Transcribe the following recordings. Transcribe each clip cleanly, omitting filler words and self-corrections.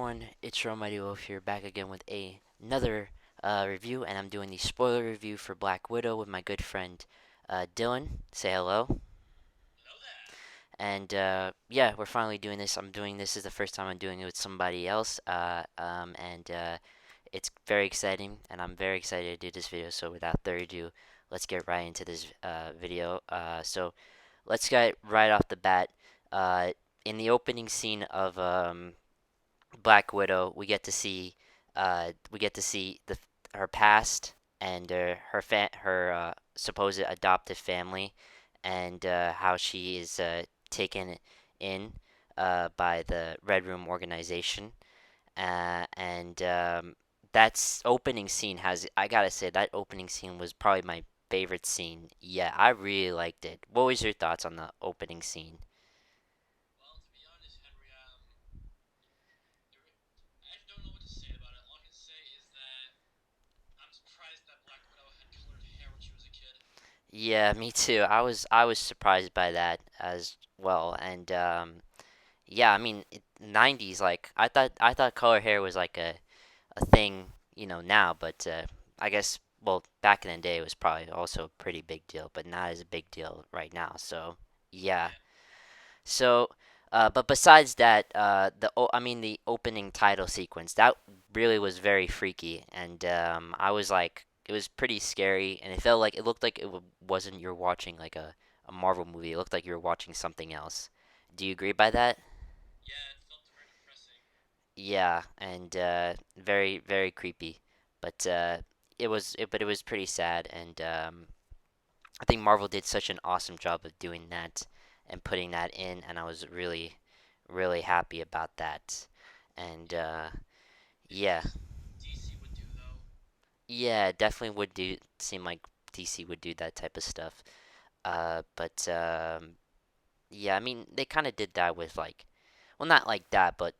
everyone, it's Ron Mighty Wolf here, back again with another review, and I'm doing the spoiler review for Black Widow with my good friend Dylan. Say hello. And yeah, we're finally doing this. I'm doing this is the first time I'm doing it with somebody else, and it's very exciting, and I'm very excited to do this video. So without further ado, let's get right into this video. So let's get right off the bat. Uh, in the opening scene of Black Widow, we get to see the her past and her supposed adoptive family, and how she is taken in by the Red Room organization. And That's opening scene has I gotta say that opening scene was probably my favorite scene. Yeah, I really liked it. What was your thoughts on the opening scene? Yeah, me too. I was surprised by that as well. And Yeah, I mean, 90s, like I thought color hair was like a thing, now, but I guess, well, back in the day it was probably also a pretty big deal, but not as a big deal right now. So, yeah. So, but besides that, I mean, the opening title sequence that really was very freaky, and I was like, it was pretty scary, and it looked like wasn't you're watching like a Marvel movie. It looked like you were watching something else. Do you agree by that? Yeah, and very very creepy, but but it was pretty sad, and I think Marvel did such an awesome job of doing that and putting that in, and I was really, really happy about that. And yeah, yeah, it definitely would do seem like DC would do that type of stuff. But Yeah, I mean they kind of did that with like, well, not like that, but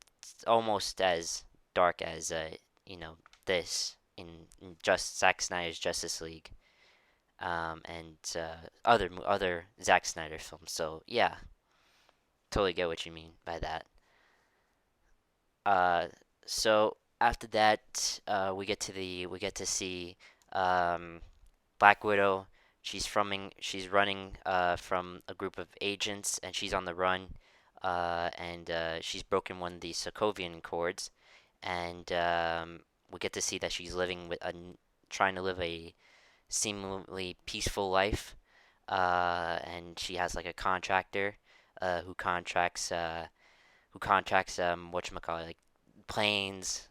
almost as dark as you know, this in just Zack Snyder's Justice League. And other Zack Snyder films. So yeah, totally get what you mean by that. Uh, so after that, we get to see um, Black Widow. She's running from a group of agents, and she's on the run. And She's broken one of the Sokovian Accords, and we get to see that she's trying to live a seemingly peaceful life. And she has like a contractor uh, who contracts uh, who contracts whatchamacallit, like planes,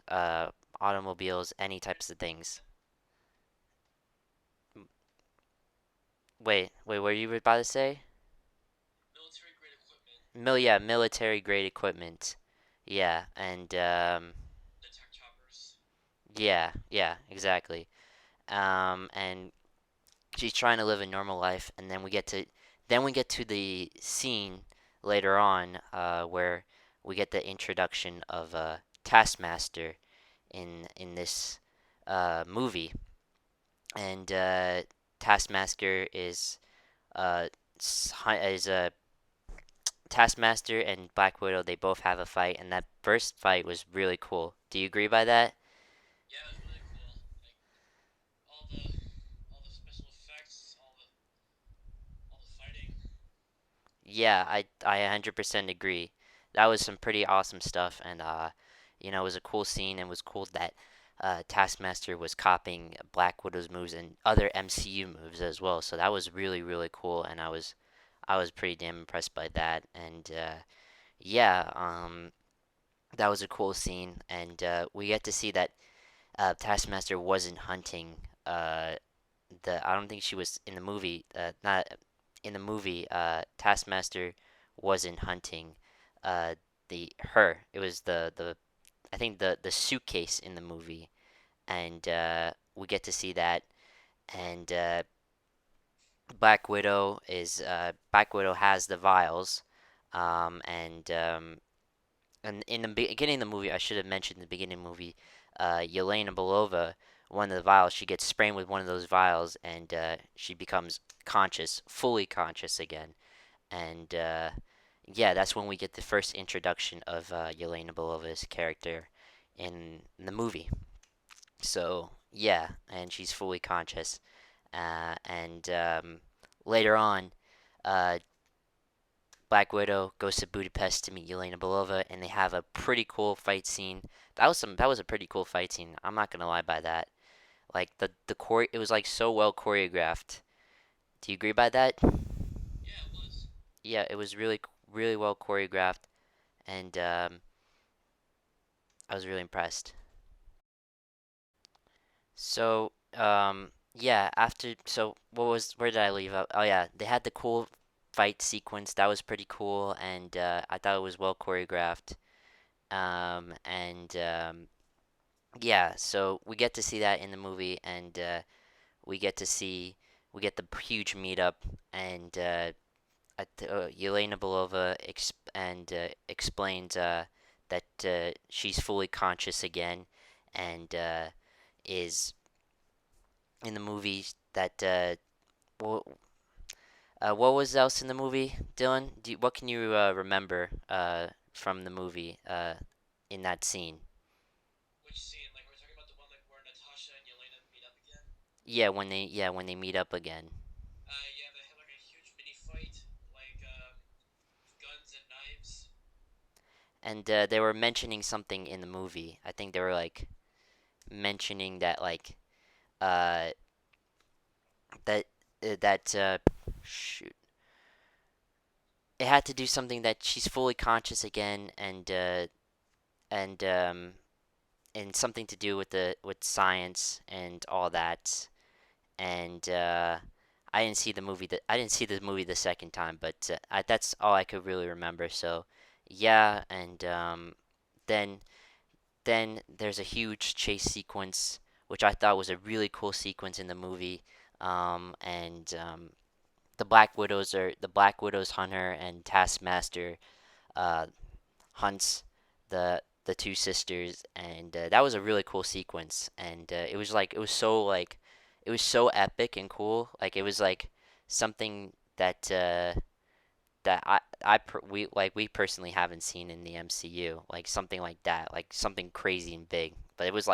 automobiles, any types of things. Wait, what were you about to say? Yeah, military grade equipment. Yeah, and yeah, exactly. And she's trying to live a normal life, and then we get to the scene later on where we get the introduction of Taskmaster in this movie, and Taskmaster uh is a Taskmaster and Black Widow. They both have a fight, and that first fight was really cool. Do you agree by that? Yeah, I 100% agree. That was some pretty awesome stuff, and it was a cool scene, and it was cool that Taskmaster was copying Black Widow's moves and other MCU moves as well. So that was really really cool, and I was pretty damn impressed by that. And yeah, that was a cool scene, and we get to see that Taskmaster wasn't hunting I don't think she was in the movie. Not in the movie. Taskmaster wasn't hunting. The her. It was the I think the suitcase in the movie, and we get to see that. And Black Widow has the vials. And in the beginning of the movie, I should have mentioned in the beginning of the movie, Yelena Belova, one of the vials, she gets sprayed with one of those vials, and she becomes conscious, fully conscious again. And yeah, that's when we get the first introduction of Yelena Belova's character. in the movie. So yeah, and she's fully conscious. And later on, uh, Black Widow goes to Budapest to meet Yelena Belova, and they have a pretty cool fight scene. That was a pretty cool fight scene. I'm not gonna lie by that. Like it was like so well choreographed. Do you agree by that? Yeah, it was really well choreographed, and I was really impressed. So, yeah, where did I leave out? Oh yeah, they had the cool fight sequence. That was pretty cool, and I thought it was well choreographed. And yeah, so we get to see that in the movie, and we get to see we get the huge meetup, and Yelena Belova explains that she's fully conscious again, and is in the movie that what, what was else in the movie, Dylan? What can you remember from the movie in that scene? Yeah, when they meet up again. And they were mentioning something in the movie. I think they were like mentioning that uh that that shoot, it had to do something that she's fully conscious again, and and something to do with the with science and all that. And I didn't see the movie the second time, but that's all I could really remember. So yeah, and then there's a huge chase sequence, which I thought was a really cool sequence in the movie. And the Black Widows hunter and Taskmaster uh, hunts the two sisters, and that was a really cool sequence. And it was so epic and cool. Like it was like something that we personally haven't seen in the MCU, like something like that, like something crazy and big. But it was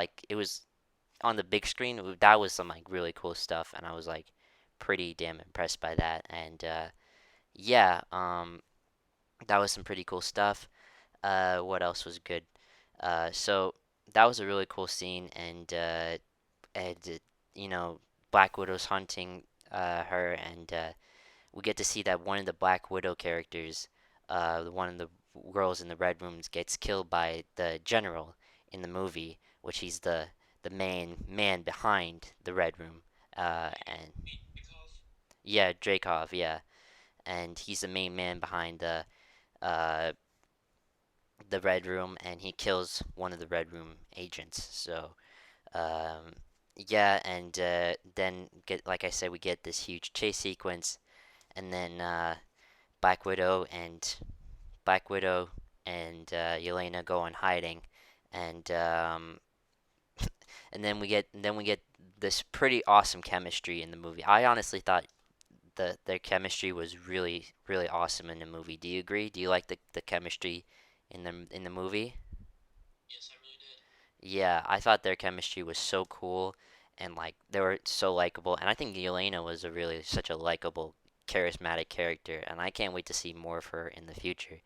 on the big screen. That was some like really cool stuff, and I was like pretty damn impressed by that. And yeah, that was some pretty cool stuff. What else was good? So that was a really cool scene, and you know, Black Widow's hunting her, and we get to see that one of the Black Widow characters, one of the girls in the Red Rooms, gets killed by the general in the movie, which he's the main man behind the Red Room. And yeah, Dreykov, yeah, and he's the main man behind uh, the Red Room, and he kills one of the Red Room agents. So um, yeah, and then get like I said, we get this huge chase sequence, and then Black Widow and Black Widow and Yelena go on hiding, and and then we get this pretty awesome chemistry in the movie. I honestly thought their chemistry was really awesome in the movie. Do you agree? Do you like the chemistry in the movie? Yeah, I thought their chemistry was so cool, and like they were so likable. And I think Yelena was a really such a likable, charismatic character, and I can't wait to see more of her in the future.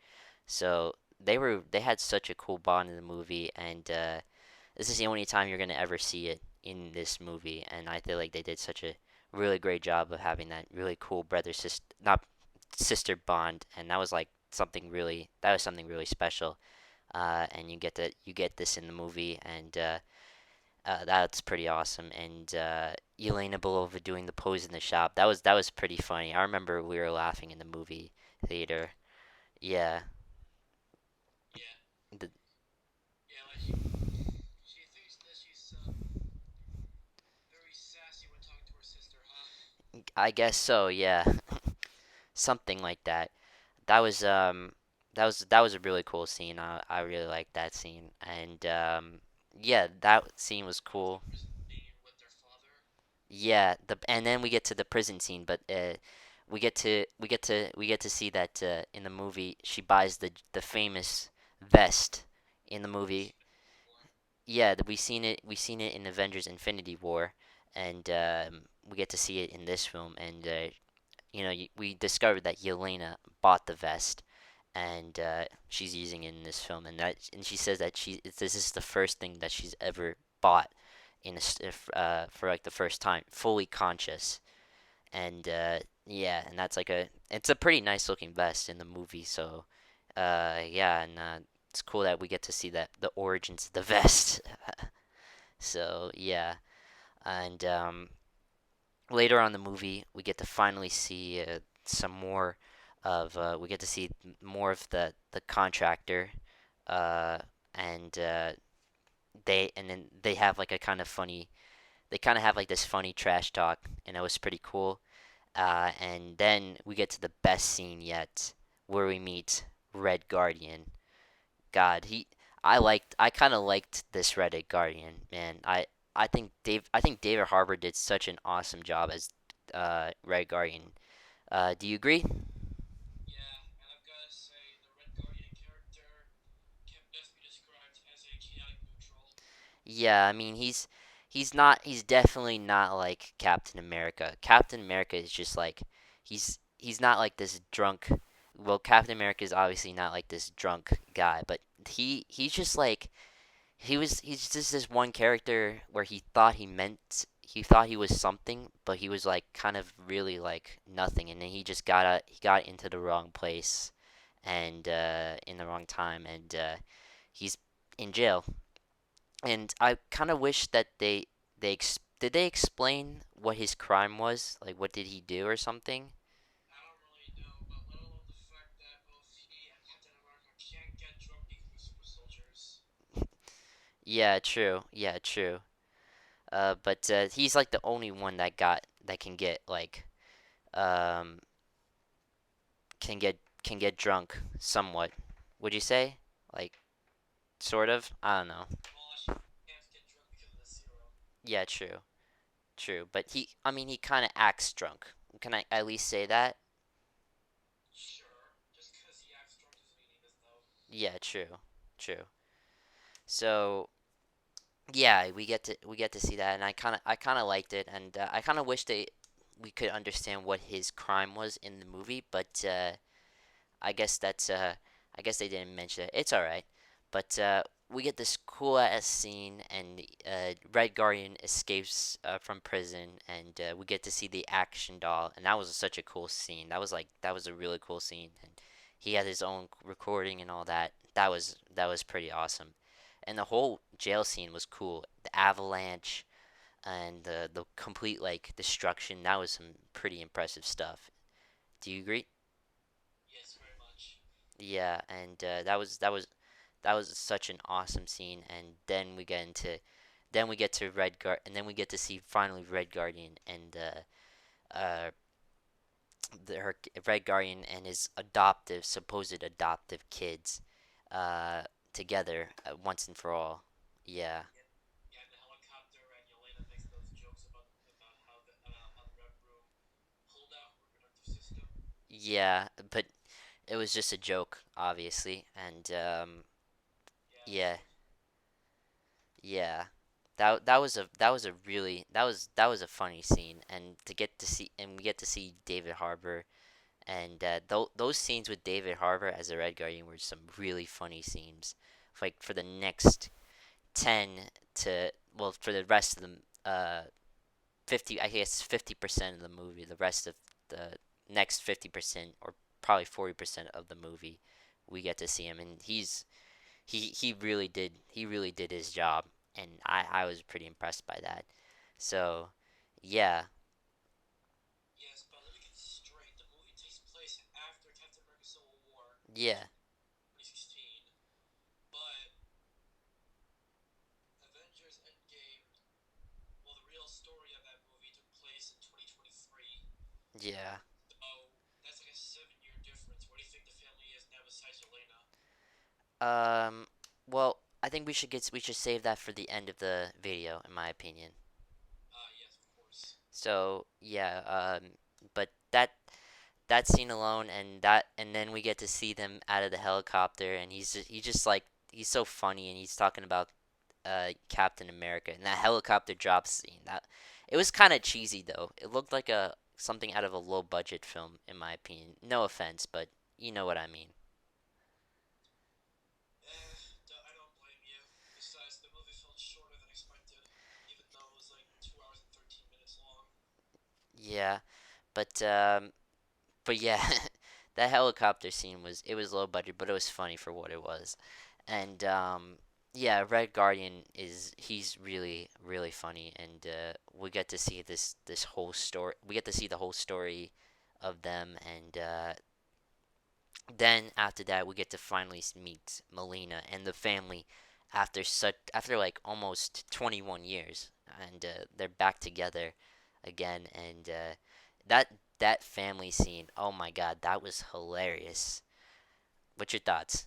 So they had such a cool bond in the movie, and this is the only time you're gonna ever see it in this movie. And I feel like they did such a really great job of having that really cool brother sister not sister bond, and that was something really special. And you get this in the movie, and that's pretty awesome. And Elena Belova doing the pose in the shop, that was pretty funny. I remember we were laughing in the movie theater. Yeah. The, I guess so, yeah. Something like that. That was that was a really cool scene. I really liked that scene. And yeah, that scene was cool. Yeah, and then we get to the prison scene, but we get to see that in the movie she buys the famous vest in the movie. yeah, we seen it in Avengers Infinity War, and we get to see it in this film, and we discovered that Yelena bought the vest, and she's using it in this film, and she says that this is the first thing that she's ever bought for like the first time, fully conscious, and yeah, and it's a pretty nice looking vest in the movie, so yeah, and it's cool that we get to see that the origins of the vest. So yeah, and later on in the movie, we get to finally see some more we get to see more of the contractor, uh, and then they have like a kind of funny, they kind of have like this funny trash talk, and it was pretty cool. And then we get to the best scene yet, where we meet Red Guardian. God, I kind of liked this Red Guardian, man. I think David Harbour did such an awesome job as Red Guardian. Do you agree? Yeah, I mean he's definitely not like Captain America. Captain America is just like he's not like this drunk. Well, Captain America is obviously not like this drunk guy, but he's just like he's just this one character where he thought he was something, but he was like kind of really like nothing, and then he got into the wrong place and in the wrong time, and he's in jail. And I kind of wish that did they explain what his crime was? Like, what did he do or something? Yeah, true. Yeah, true. But he's like the only one that can get like um can get drunk somewhat. Would you say? Like, sort of? I don't know. Yeah, true. True. But I mean, he kind of acts drunk. Can I at least say that? Yeah, true. True. So, yeah, we get to see that, and I kind of liked it, and I kind of wish we could understand what his crime was in the movie, but I guess that's I guess they didn't mention it. It's all right, but we get this cool ass scene, and Red Guardian escapes from prison, and we get to see the action doll, and that was such a cool scene. That was a really cool scene, and he had his own recording and all that. That was pretty awesome, and the whole jail scene was cool. The avalanche and the complete like destruction. That was some pretty impressive stuff. Do you agree? Yeah, and that was such an awesome scene. And then we get to and then we get to see finally Red Guardian and Red Guardian and his supposed adoptive kids, uh, together once and for all. Yeah, yeah, but it was just a joke, obviously, and yeah, yeah. That was a funny scene, and we get to see David Harbour, and those scenes with David Harbour as the Red Guardian were some really funny scenes. Like for the next 10 to well for the rest of the 50, I guess 50% of the movie, the rest of the next 50% or probably 40% of the movie, we get to see him, and he really did his job, and I was pretty impressed by that. So yeah, yeah, yeah. Um, well, I think we should save that for the end of the video, in my opinion. So yeah, but that scene alone, and then we get to see them out of the helicopter, and he just like he's so funny, and he's talking about Captain America and that helicopter drop scene. That it was kind of cheesy though. It looked like a something out of a low budget film, in my opinion. No offense, but you know what I mean. Yeah, but but yeah, that helicopter scene was it was low budget, but it was funny for what it was. And yeah, Red Guardian is he's really funny, and we get to see this whole story. We get to see the whole story of them, and then after that, we get to finally meet Melina and the family after like almost 21 years, and they're back together again, and that that family scene. Oh my God, that was hilarious. What's your thoughts?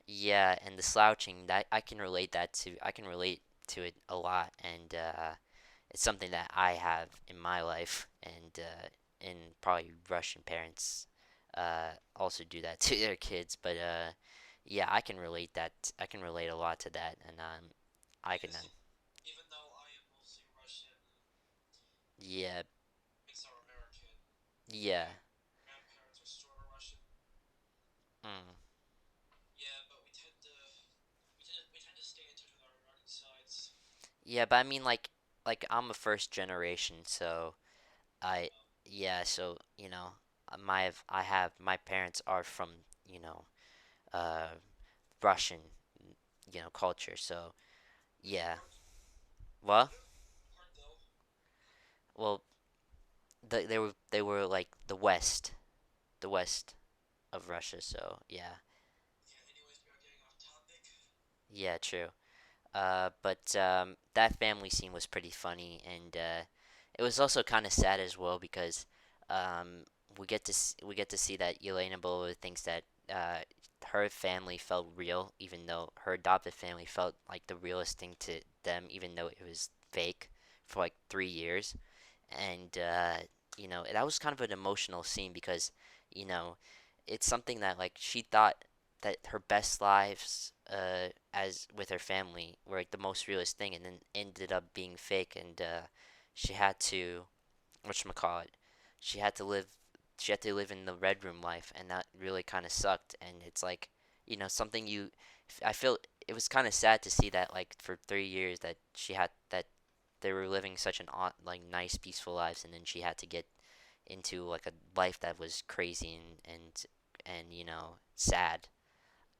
Yeah, and the slouching that I can relate that to. I can relate to it a lot, and it's something that I have in my life, and probably Russian parents also do that to their kids. But yeah, I can relate that. I can relate a lot to that, and I can. Yeah, yeah. Mm. Yeah, but I mean, like I'm a first generation, so I, yeah, so I have my parents are from you know, uh, Russian, culture, so yeah. Well, well, they were like the west of Russia, so yeah, yeah, true. But that family scene was pretty funny, and it was also kind of sad as well because we get to see that Yelena Belova thinks that her family felt real, even though her adopted family felt like the realest thing to them, even though it was fake for like 3 years. And that was kind of an emotional scene because you know it's something that like she thought that her best lives as with her family were like the most realist thing, and then ended up being fake, and she had to whatchamacallit, she had to live she had to live in the red room life, and that really kind of sucked. And it's like something I feel it was kind of sad to see that like for 3 years that she had that they were living such an like nice peaceful lives, and then she had to get into like a life that was crazy and sad,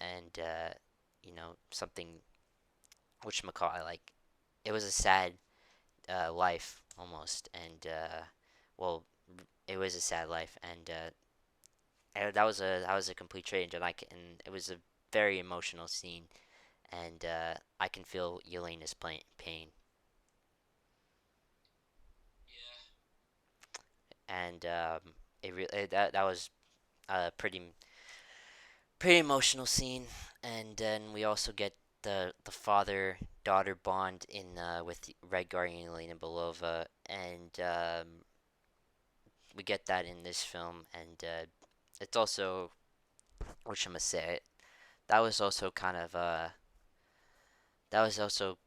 and something whatchamacallit, like it was a sad life almost, and well, it was a sad life, and that was a complete change, and it was a very emotional scene, and I can feel Yelena's pain, and that was a pretty emotional scene, and then we also get the father daughter bond in with Red Guardian and Elena Belova, and we get that in this film, and it's also what should I say? That was also kind of that was also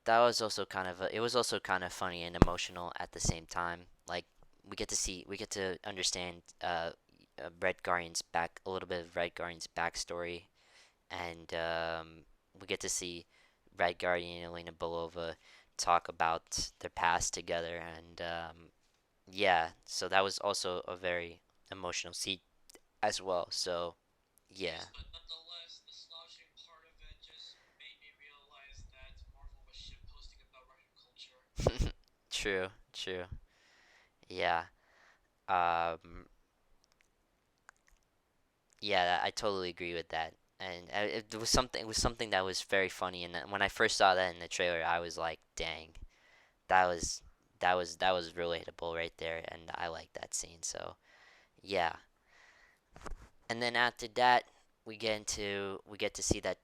that was also kind of it was also kind of funny and emotional at the same time. Like we get to understand Red Guardian's back a little bit of Red Guardian's backstory, and we get to see Red Guardian and Elena Belova talk about their past together, and yeah, so that was also a very emotional scene as well. So yeah, true, true, yeah, um, yeah, I totally agree with that. And it was something that was very funny. And when I first saw that in the trailer, I was like, "Dang, that was that was relatable right there." And I like that scene. So yeah, and then after that, we get to see that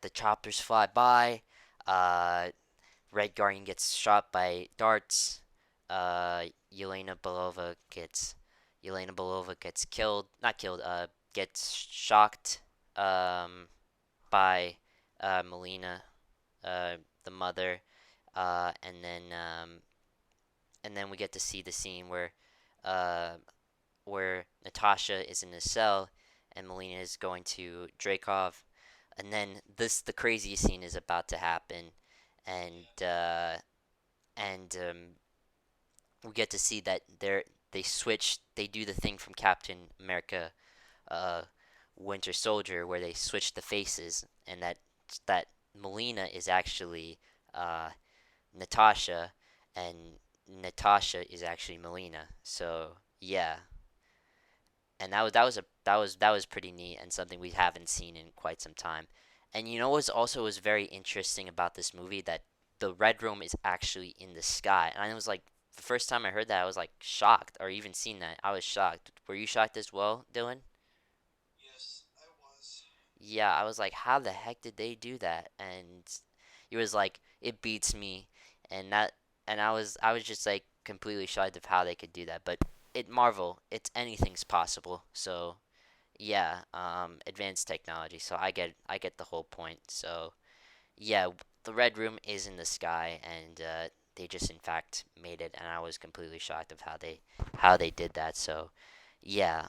the choppers fly by. Uh, Red Guardian gets shot by darts. Uh, Yelena Belova gets Yelena Belova gets killed. Not killed. gets shocked um, by Melina, uh, the mother, uh, and then um, and then we get to see the scene uh, where Natasha is in the cell and Melina is going to Dreykov, and then the craziest scene is about to happen, and we get to see that they do the thing from Captain America, uh, Winter Soldier, where they switch the faces, and that Melina is actually uh, Natasha, and Natasha is actually Melina. So yeah, and that was pretty neat and something we haven't seen in quite some time. And you know what also was very interesting about this movie, that the Red Room is actually in the sky. And I was like, the first time I heard that, I was like shocked, or even seen that, I was shocked. Were you shocked as well, Dylan? Yeah, I was like, how the heck did they do that? And he was like, it beats me, and I was just like completely shocked of how they could do that. But Marvel, it's anything's possible. So yeah, advanced technology. So I get the whole point. So yeah, the Red Room is in the sky, and they just in fact made it, and I was completely shocked of how they did that. So yeah,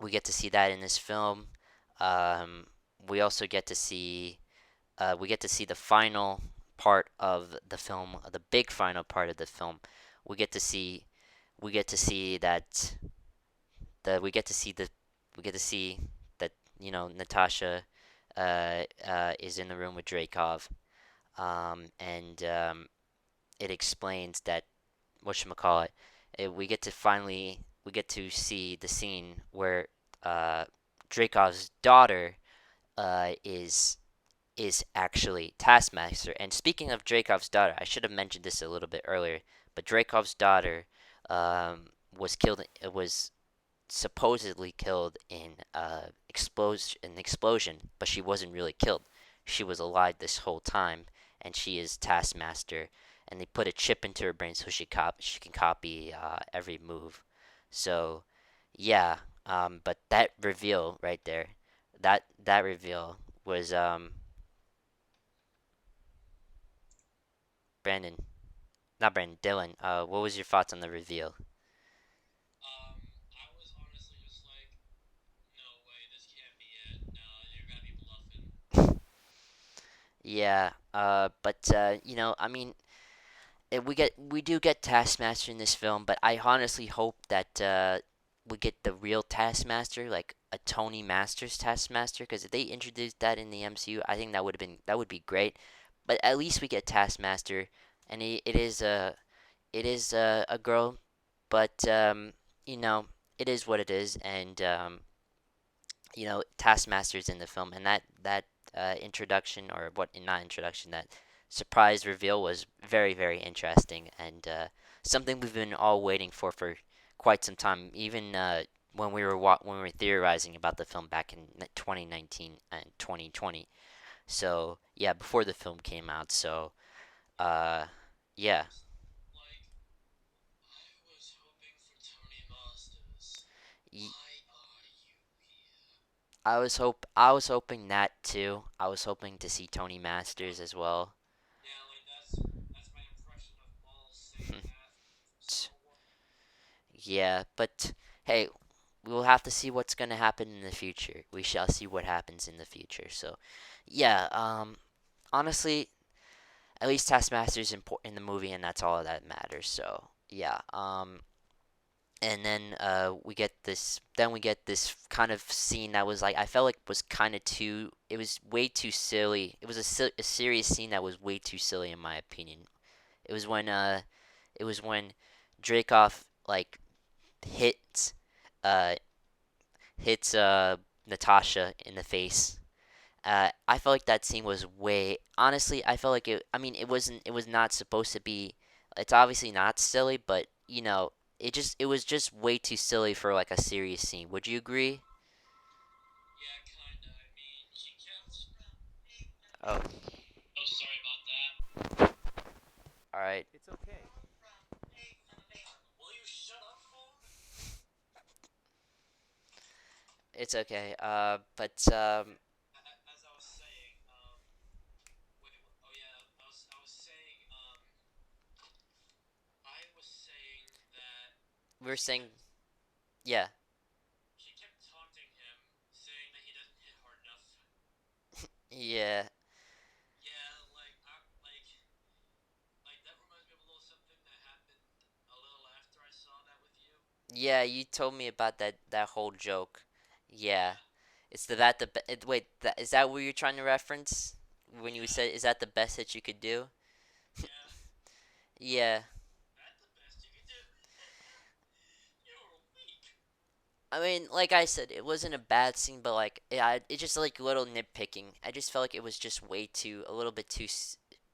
we get to see that in this film. Um, we also get to see the final part of the film, the big final part of the film. We get to see we get to see that the we get to see that Natasha is in the room with Dreykov, and it explains that whatchamacallit, we get to see the scene where uh, Dreykov's daughter is actually Taskmaster. And speaking of Dreykov's daughter, I should have mentioned this a little bit earlier, but Dreykov's daughter was killed. It was supposedly killed in an explosion, but she wasn't really killed. She was alive this whole time, and she is Taskmaster. And they put a chip into her brain so she can copy every move. So, yeah. But that reveal right there, that reveal was Brandon, not Brandon, Dylan. What was your thoughts on the reveal? Yeah. But I mean, we do get Taskmaster in this film, but I honestly hope that we get the real Taskmaster, like a Tony Masters Taskmaster, because if they introduced that in the MCU, I think that would be great. But at least we get Taskmaster, and it is a girl, but you know, it is what it is, and Taskmaster's in the film, and that introduction, or what not introduction, that surprise reveal was very very interesting, and something we've been all waiting for quite some time, even when we were theorizing about the film back in 2019 and 2020. So yeah, before the film came out. So uh, yeah. I was hoping that too. I was hoping to see Tony Masters as well. Yeah, but hey, we will have to see what's gonna happen in the future. We shall see what happens in the future. So, yeah. Honestly, at least Taskmaster's important in the movie, and that's all that matters. So, yeah. And then we get this kind of scene that was like, I felt like was kind of too. It was way too silly. It was a serious scene that was way too silly in my opinion. It was when it was when Dreykov like hits uh Natasha in the face. I felt like that scene was way. Honestly, I felt like it. I mean, it wasn't. It was not supposed to be. It's obviously not silly, but it was just way too silly for like a serious scene. Would you agree? Oh, all right. It's okay. It's okay. But we're saying, yeah, yeah, yeah. You told me about that whole joke. Yeah, it's wait, is that what you're trying to reference when you said is that the best that you could do? Yeah. I mean, like I said, it wasn't a bad scene, but like it just like little nitpicking. I just felt like it was just way too a little bit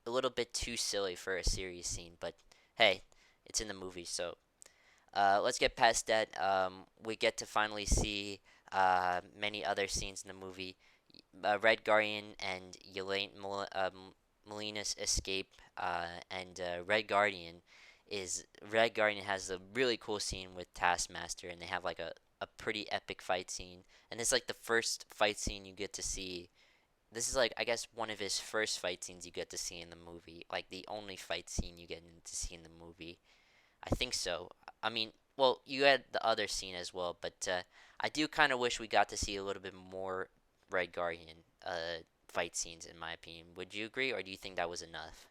a little bit too silly for a serious scene. But hey, it's in the movie, so let's get past that. We get to finally see many other scenes in the movie. Red Guardian and Molina's escape, and Red Guardian has a really cool scene with Taskmaster, and they have like a pretty epic fight scene. And it's like the first fight scene you get to see. This is like I guess one of his first fight scenes you get to see in the movie, like the only fight scene you get to see in the movie. I think so. I mean, well, you had the other scene as well, but I do kind of wish we got to see a little bit more Red Guardian fight scenes, in my opinion. Would you agree, or do you think that was enough?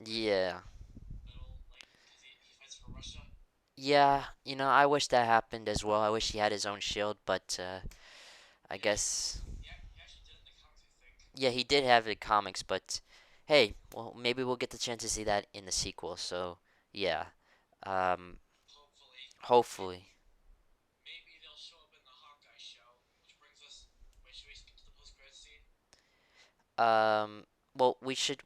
Yeah. Yeah, I wish that happened as well. I wish he had his own shield, but I guess yeah, he did have the comics, but hey, well, maybe we'll get the chance to see that in the sequel. So, yeah. Um, hopefully. Um, well, we should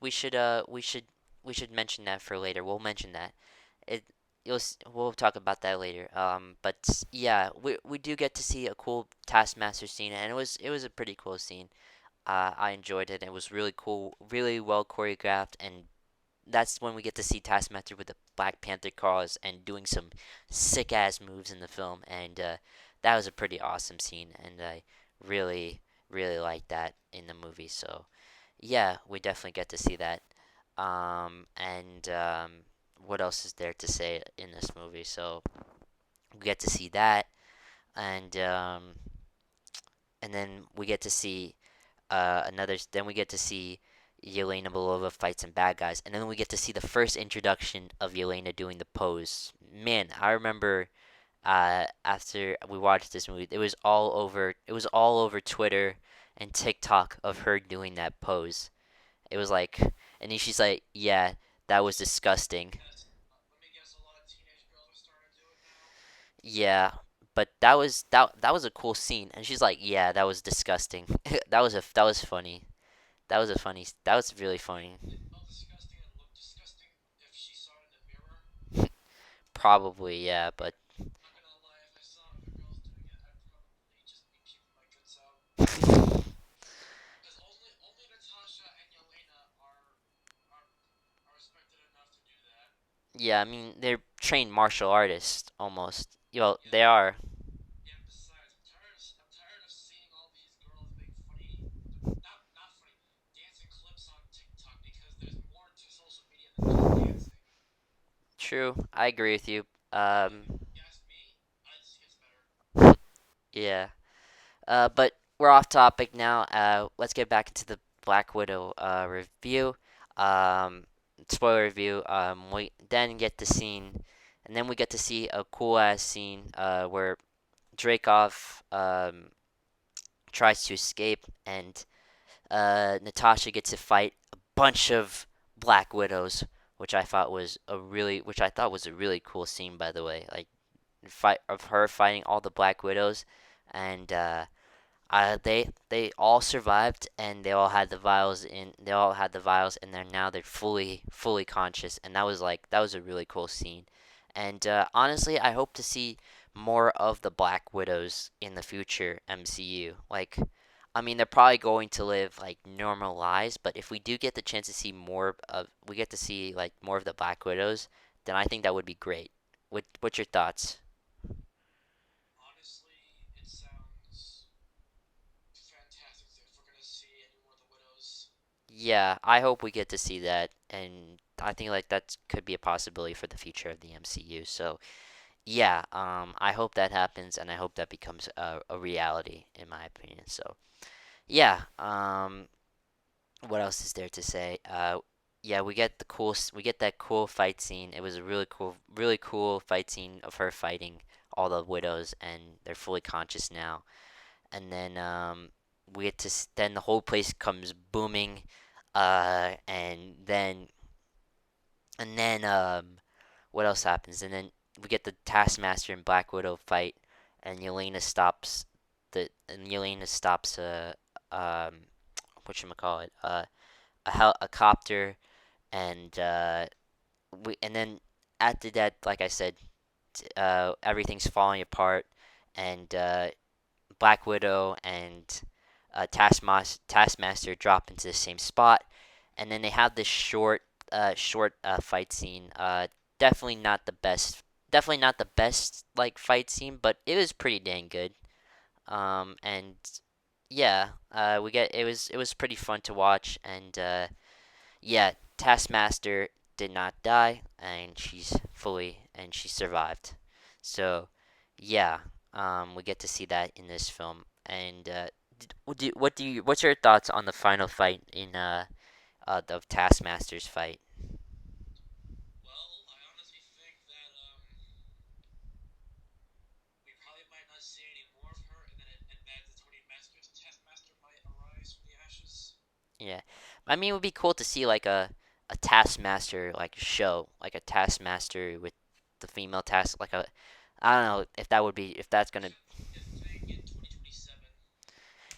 mention that for later. We'll mention that. It we'll talk about that later. But yeah, we do get to see a cool Taskmaster scene, and it was a pretty cool scene. I enjoyed it. It was really cool, really well choreographed, and that's when we get to see Taskmaster with the Black Panther cause and doing some sick ass moves in the film, and that was a pretty awesome scene, and I really really liked that in the movie. So yeah, we definitely get to see that. And what else is there to say in this movie? So we get to see that, and then we get to see another. Then we get to see Yelena Belova fight some bad guys, and then we get to see the first introduction of Yelena doing the pose. Man, I remember after we watched this movie, it was all over. It was all over Twitter and TikTok of her doing that pose. It was like, and then she's like, "Yeah, that was disgusting." Yeah, but that was a cool scene, and she's like, "Yeah, that was disgusting." That was funny. That was really funny. Probably, yeah, but yeah, I mean they're trained martial artists almost. Well, they are. True, I agree with you. Yeah. But we're off topic now. Let's get back into the Black Widow review. Um, spoiler review. We then get the scene, and then we get to see a cool ass scene where Dreykov tries to escape, and Natasha gets to fight a bunch of Black Widows, which I thought was a really cool scene, by the way. Like fight of her fighting all the Black Widows, and they all survived, and they all had the vials, and they're fully conscious, and that was a really cool scene. And honestly, I hope to see more of the Black Widows in the future MCU. Like I mean, they're probably going to live like normal lives, but if we do get the chance to see more of, we get to see like more of the Black Widows, then I think that would be great. What's your thoughts? Honestly, it sounds fantastic if we're gonna see any more of the widows. Yeah, I hope we get to see that, and I think like that could be a possibility for the future of the MCU. So yeah, I hope that happens, and I hope that becomes a reality, in my opinion. So yeah, what else is there to say? Yeah, we get that cool fight scene. It was a really cool fight scene of her fighting all the widows, and they're fully conscious now. And then we get to then the whole place comes booming, and then what else happens? And then we get the Taskmaster and Black Widow fight, and Yelena stops whatchamacallit, a copter, and and then after that, like I said, everything's falling apart, and Black Widow and Taskmaster drop into the same spot, and then they have this short fight scene. Definitely not the best like fight scene, but it was pretty dang good. And yeah, we get it was pretty fun to watch, and yeah, Taskmaster did not die, and she survived. So, yeah, we get to see that in this film. And what's your thoughts on the final fight in the Taskmaster's fight? Well, I honestly think that we probably might not see any more of her, and that the Tony Master's Taskmaster might arise from the ashes. Yeah, I mean, it would be cool to see like a Taskmaster like show, like a Taskmaster with the female task, like a I don't know if that would be if that's gonna. A thing in 2027.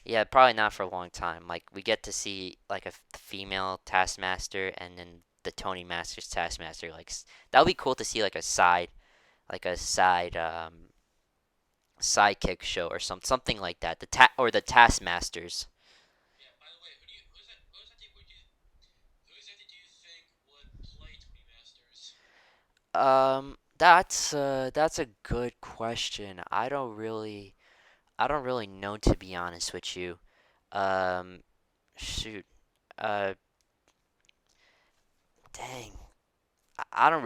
Yeah, probably not for a long time. Like we get to see like a female Taskmaster and then the Tony Masters Taskmaster. That would be cool to see like a sidekick show or something like that. The Taskmasters. Yeah. By the way, who exactly do you think would play Tony Masters? That's a good question. I don't really know to be honest with you. Um, shoot. Uh, dang. I don't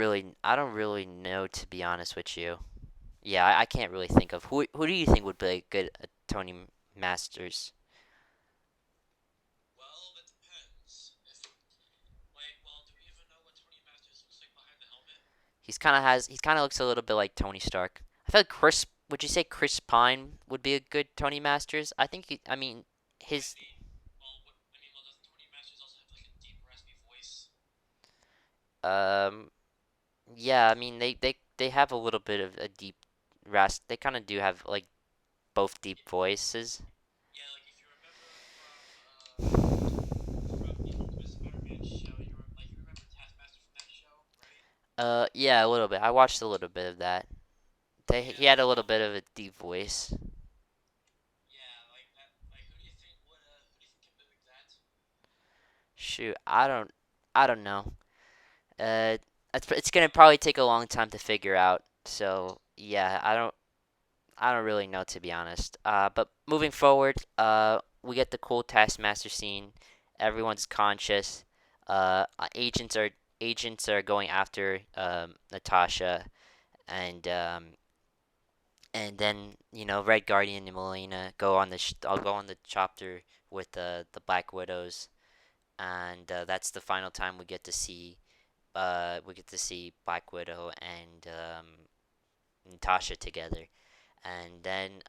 really know to be honest with you. Yeah, I can't really think of who do you think would play good Tony Masters? Well, that depends. If wait, well, do we even know what Tony Masters looks like behind the helmet? He kind of looks a little bit like Tony Stark. I feel like would you say Chris Pine would be a good Tony Masters? I mean his Maybe. Well, doesn't Tony Masters also have like a deep, raspy voice? um yeah, I mean they have a little bit of a deep rasp. They kind of do have like both deep Yeah, voices. yeah. Like if you remember from the Ultimate Spider-Man show, you remember Taskmaster from that show, right? Yeah, a little bit. I watched a little bit of that. He Yeah. had a little Well, bit of a deep voice. yeah. Like that. Like who do you think can mimic that? Shoot, I don't know. Uh, it's gonna probably take a long time to figure out. So yeah, I don't really know to be honest. But moving forward, we get the cool Taskmaster scene. Everyone's conscious. Agents are going after Natasha, and and then Red Guardian and Melina I'll go on the chopper with the Black Widows, and that's the final time we get to see Black Widow and Natasha together, and then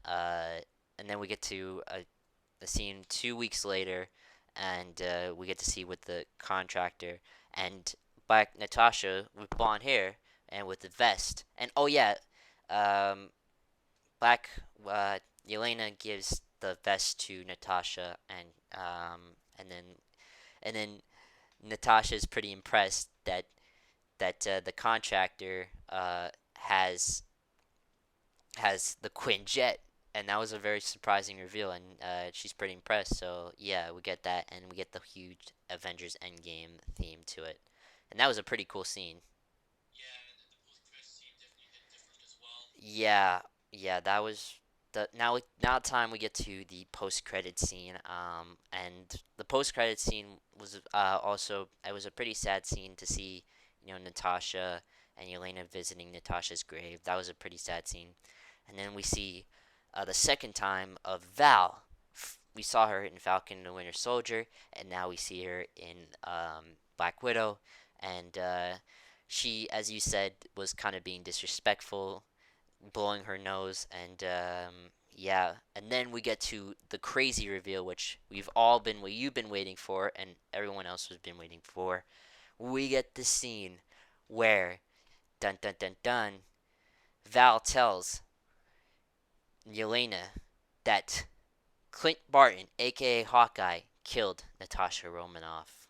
we get to a scene 2 weeks later, and we get to see with the contractor and Black Natasha with blonde hair and with the vest, and oh yeah, um, Black Yelena gives the vest to Natasha, and then Natasha is pretty impressed that the contractor has the Quinjet. and that was a very surprising reveal, and she's pretty impressed. So yeah, we get that, and we get the huge Avengers Endgame theme to it, and that was a pretty cool scene. Yeah, and the post-credit scene definitely hit different as well. Yeah, yeah, that was the now time we get to the post credit scene. And the post credit scene was also it was a pretty sad scene to see, Natasha and Yelena visiting Natasha's grave. That was a pretty sad scene. And then we see the second time of Val. We saw her in Falcon and the Winter Soldier, and now we see her in Black Widow. And she, as you said, was kind of being disrespectful, blowing her nose, and yeah, and then we get to the crazy reveal, which what you've been waiting for, and everyone else has been waiting for. We get the scene where, dun dun dun dun, Val tells Yelena that Clint Barton, aka Hawkeye, killed Natasha Romanoff.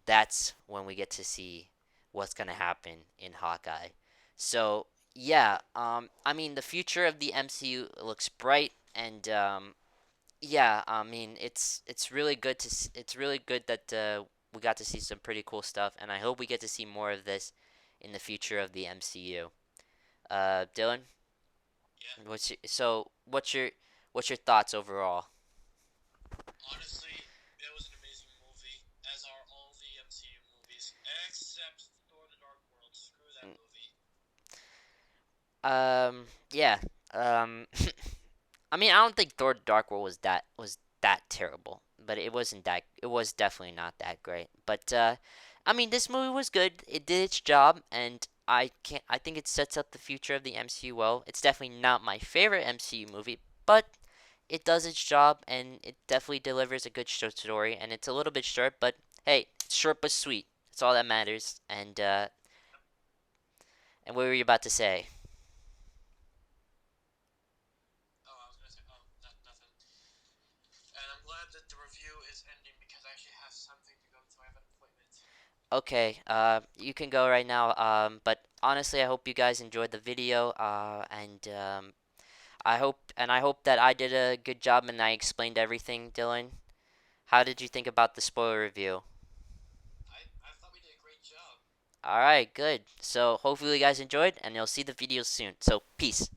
That's when we get to see what's gonna happen in Hawkeye. So yeah, I mean the future of the MCU looks bright, and yeah, I mean it's really good it's really good that we got to see some pretty cool stuff, and I hope we get to see more of this in the future of the MCU. Dylan, Yeah, what's your thoughts overall? honestly, it was an amazing movie, as are all the MCU movies, except Thor: The Dark World. Screw that movie. Yeah. I mean, I don't think Thor: Dark World was that terrible, but it was definitely not that great. But I mean, this movie was good. It did its job, and I think it sets up the future of the MCU well. It's definitely not my favorite MCU movie, but it does its job, and it definitely delivers a good short story. And it's a little bit short, but hey, it's short but sweet. That's all that matters. And what were you about to say? Oh, I was gonna say, oh, nothing. And I'm glad that the review is ending because I actually have something to go to. I have an appointment. Okay, you can go right now. But honestly, I hope you guys enjoyed the video. And I hope that I did a good job and I explained everything, Dylan. How did you think about the spoiler review? I thought we did a great job. All right, good. So hopefully you guys enjoyed, and you'll see the videos soon. So peace.